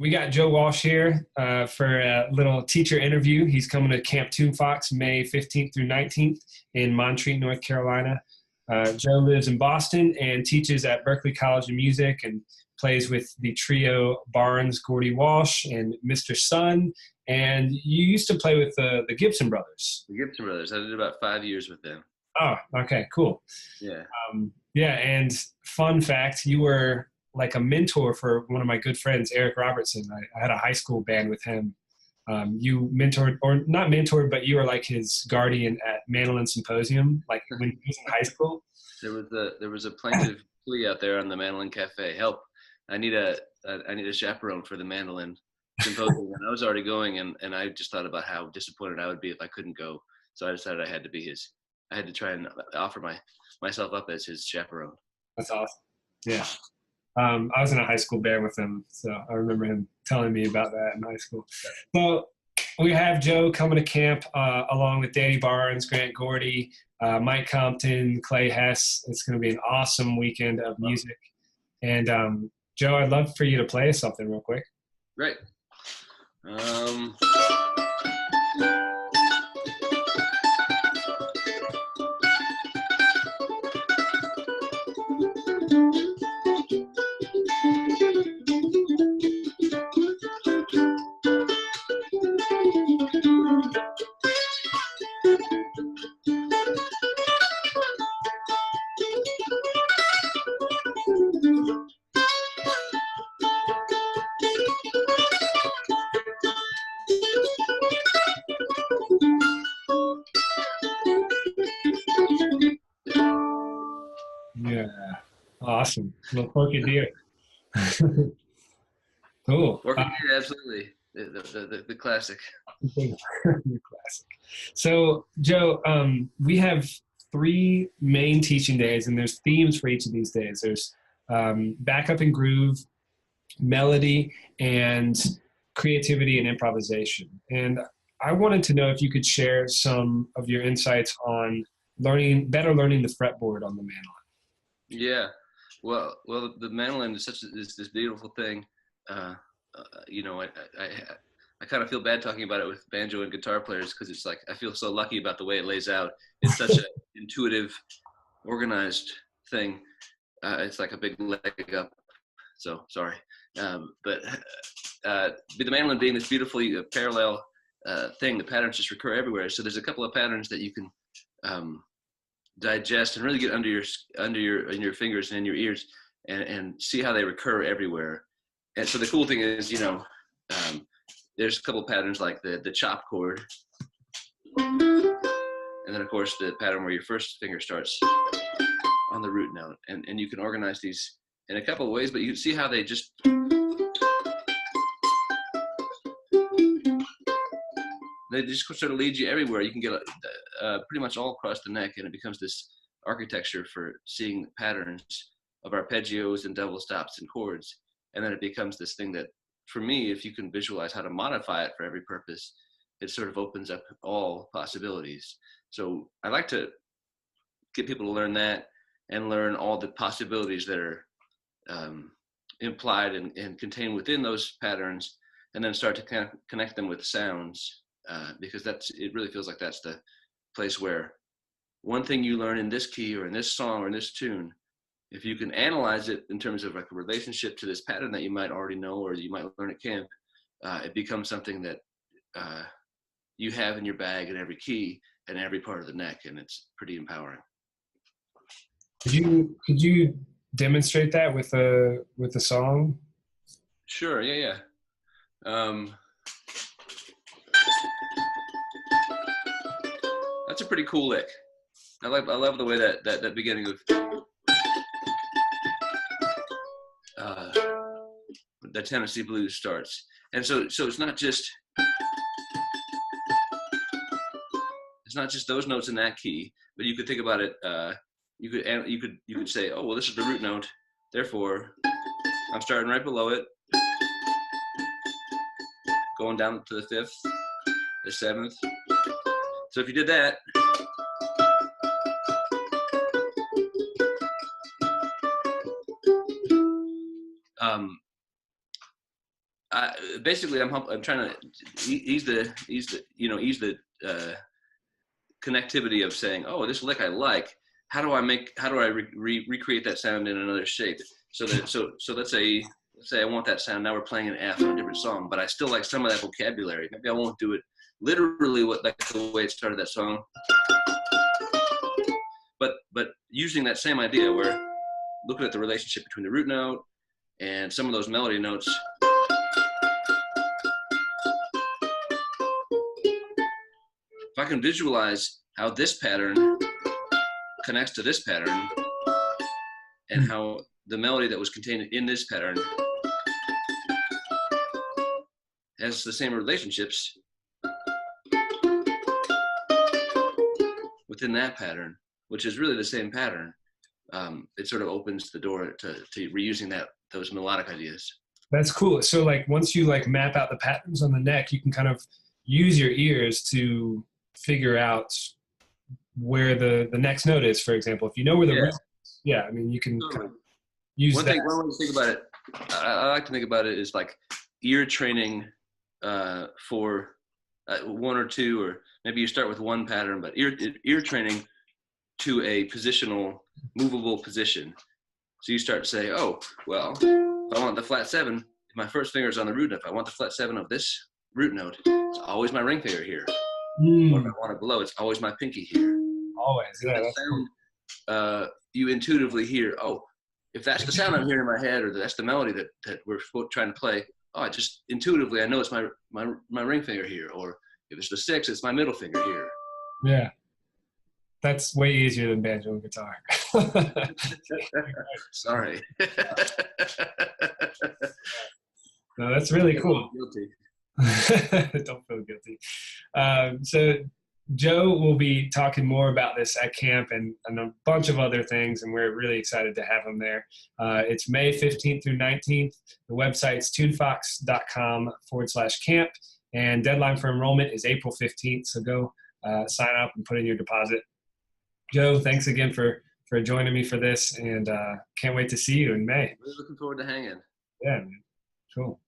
We got Joe Walsh here for a little teacher interview. He's coming to Camp Tunefox May 15th through 19th in Montreat, North Carolina. Joe lives in Boston and teaches at Berklee College of Music and plays with the trio Barnes, Gordy, Walsh, and Mr. Sun. And you used to play with the Gibson brothers. The Gibson brothers. I did about 5 years with them. Oh, okay, cool. Yeah. Yeah, and fun fact, you were like a mentor for one of my good friends, Eric Robertson. I had a high school band with him. You mentored, or not mentored, but you were like his guardian at Mandolin Symposium, like when he was in high school. There was a plaintive plea out there on the Mandolin Cafe. Help! I need a chaperone for the Mandolin Symposium. And I was already going, and I just thought about how disappointed I would be if I couldn't go. So I decided I had to try and offer myself up as his chaperone. That's awesome. Yeah. I was in a high school band with him, so I remember him telling me about that in high school. So we have Joe coming to camp along with Danny Barnes, Grant Gordy, Mike Compton, Clay Hess. It's going to be an awesome weekend of music. And Joe, I'd love for you to play us something real quick. Great. Yeah, awesome. Well, Porky Deer. Cool. Porky Deer, absolutely. The classic. The classic. So, Joe, we have 3 main teaching days, and there's themes for each of these days. There's backup and groove, melody, and creativity and improvisation. And I wanted to know if you could share some of your insights on better learning the fretboard on the mandolin. Yeah, well, the mandolin is this beautiful thing. You know, I kind of feel bad talking about it with banjo and guitar players because it's like I feel so lucky about the way it lays out. It's such an intuitive, organized thing. It's like a big leg up. So sorry, but the mandolin being this beautifully parallel thing, the patterns just recur everywhere. So there's a couple of patterns that you can digest and really get under your fingers and in your ears and see how they recur everywhere. And so the cool thing is, you know, there's a couple patterns like the chop chord, and then of course the pattern where your first finger starts on the root note, and you can organize these in a couple of ways, but you can see how they just sort of lead you everywhere. You can get pretty much all across the neck, and it becomes this architecture for seeing patterns of arpeggios and double stops and chords. And then it becomes this thing that, for me, if you can visualize how to modify it for every purpose, it sort of opens up all possibilities. So I like to get people to learn that and learn all the possibilities that are implied and contained within those patterns, and then start to kind of connect them with sounds. Because it really feels like that's the place where one thing you learn in this key or in this song or in this tune, if you can analyze it in terms of like a relationship to this pattern that you might already know or you might learn at camp, it becomes something that you have in your bag in every key and every part of the neck, and it's pretty empowering. Could you demonstrate that with a song? Sure. Yeah. That's a pretty cool lick. I love the way that beginning of the Tennessee blues starts. And so it's not just those notes in that key, but you could think about it. You could say, oh well, this is the root note, therefore I'm starting right below it, going down to the 5th, the 7th. So if you did that, Basically, I'm trying to ease the connectivity of saying, oh, this lick I like. How do I recreate that sound in another shape? So let's say I want that sound. Now we're playing an F on a different song, but I still like some of that vocabulary. Maybe I won't do it literally like the way it started that song, but using that same idea where looking at the relationship between the root note and some of those melody notes. If I can visualize how this pattern connects to this pattern and how the melody that was contained in this pattern has the same relationships within that pattern, which is really the same pattern, it sort of opens the door to reusing those melodic ideas. That's cool. So like once you like map out the patterns on the neck, you can kind of use your ears to figure out where the next note is, for example. If you know where the root is, I mean, you can kind of use one way to think about it, I like to think about it is like ear training for one or two, or maybe you start with one pattern, but ear training to a positional, movable position. So you start to say, oh, well, if I want the flat 7, if my first finger is on the root note, if I want the flat 7 of this root note, it's always my ring finger here. Or if I want it below, it's always my pinky here. Always, yeah. That's cool. You intuitively hear, oh, if that's the sound I'm hearing in my head, or that's the melody that we're trying to play, oh, I just intuitively, I know it's my ring finger here. Or if it's the 6, it's my middle finger here. Yeah. That's way easier than banjo and guitar. Sorry. No, that's really cool. Guilty. Don't feel guilty. So Joe will be talking more about this at camp and a bunch of other things, and we're really excited to have him there. It's May 15th through 19th. The website's tunefox.com/camp, and deadline for enrollment is April 15th. So go sign up and put in your deposit. Joe, thanks again for joining me for this, and can't wait to see you in May. Really looking forward to hanging. Yeah, man. Cool.